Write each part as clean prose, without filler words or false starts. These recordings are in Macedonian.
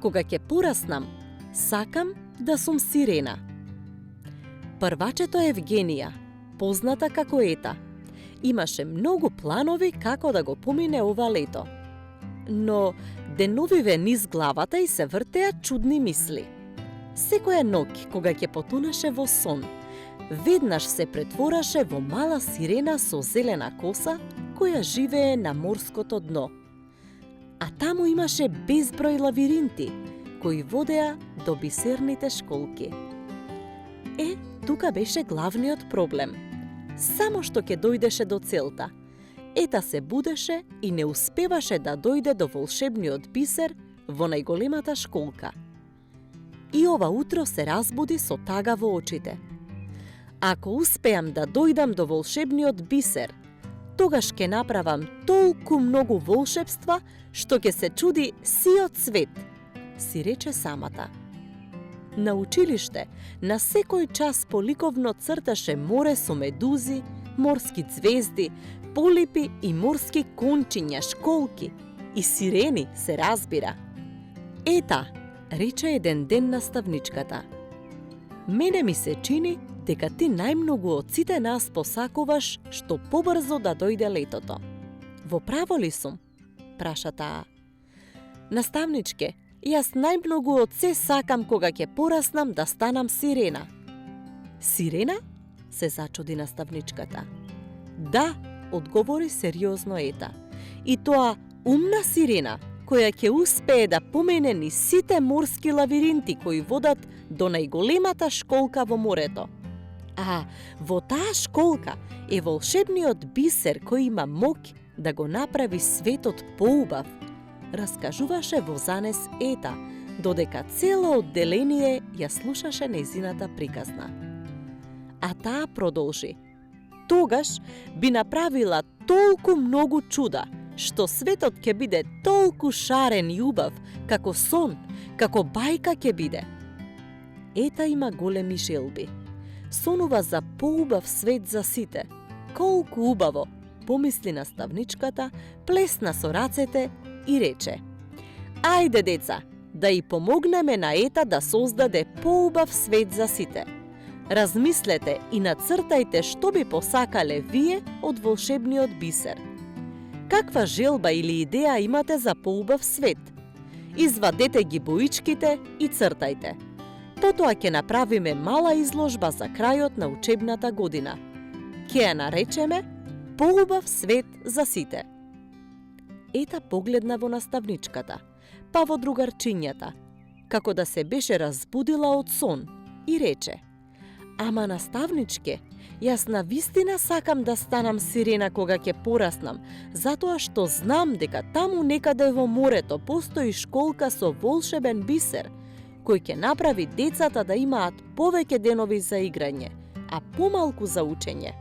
Кога ќе пораснам, сакам да сум сирена. Првачето Евгенија, позната како Ета, имаше многу планови како да го помине ова лето. Но деновиве низ главата й се вртеа чудни мисли. Секоја ноќ, кога ќе потонеше во сон, веднаш се претвораше во мала сирена со зелена коса, која живее на морското дно. А таму имаше безброј лавиринти, кои водеа до бисерните школки. Тука беше главниот проблем. Само што ќе дојдеше до целта, Ета се будеше и не успеваше да дојде до волшебниот бисер во најголемата школка. И ова утро се разбуди со тага во очите. Ако успеам да дојдам до волшебниот бисер, тогаш ќе направам толку многу волшебства што ќе се чуди сиот свет, си рече самата. На училиште, на секој час поликовно црташе море со медузи, морски звезди, полипи и морски кончиња, школки и сирени, се разбира. Ета, рече еден ден наставничката, мене ми се чини дека ти најмногу од сите нас посакуваш што побрзо да дојде летото. Во право ли сум? Праша таа. Наставничке, јас најмногу од се сакам кога ќе пораснам да станам сирена. Сирена? Се зачуди наставничката. Да, одговори сериозно Ета. И тоа умна сирена, која ќе успее да помене ни сите морски лавиринти кои водат до најголемата школка во морето. А во таа школка е волшебниот бисер кој има моќ да го направи светот поубав, раскажуваше во занес Ета, додека цело одделение ја слушаше нејзината приказна. А таа продолжи. Тогаш би направила толку многу чуда, што светот ќе биде толку шарен и убав, како сон, како бајка ќе биде. Ета има големи желби. Сонува за поубав свет за сите. Колку убаво, помисли наставничката, плесна со рацете и рече: Ајде, деца, да и помогнеме на Ета да создаде поубав свет за сите. Размислете и нацртајте што би посакале вие од волшебниот бисер. Каква желба или идеја имате за поубав свет? Извадете ги боичките и цртајте. Потоа ќе направиме мала изложба за крајот на учебната година. Ќе ја наречеме Поубав свет за сите. Ета погледна во наставничката, па во другарчињата, како да се беше разбудила од сон и рече: Ама наставничке, јас навистина сакам да станам сирена кога ќе пораснам, затоа што знам дека таму некаде во морето постои школка со волшебен бисер, кој ќе направи децата да имаат повеќе денови за играње, а помалку за учење.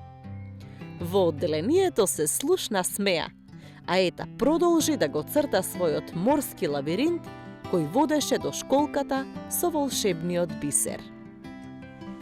Во одделението се слушна смеа, а Ета продолжи да го црта својот морски лавиринт кој водеше до школката со волшебниот бисер.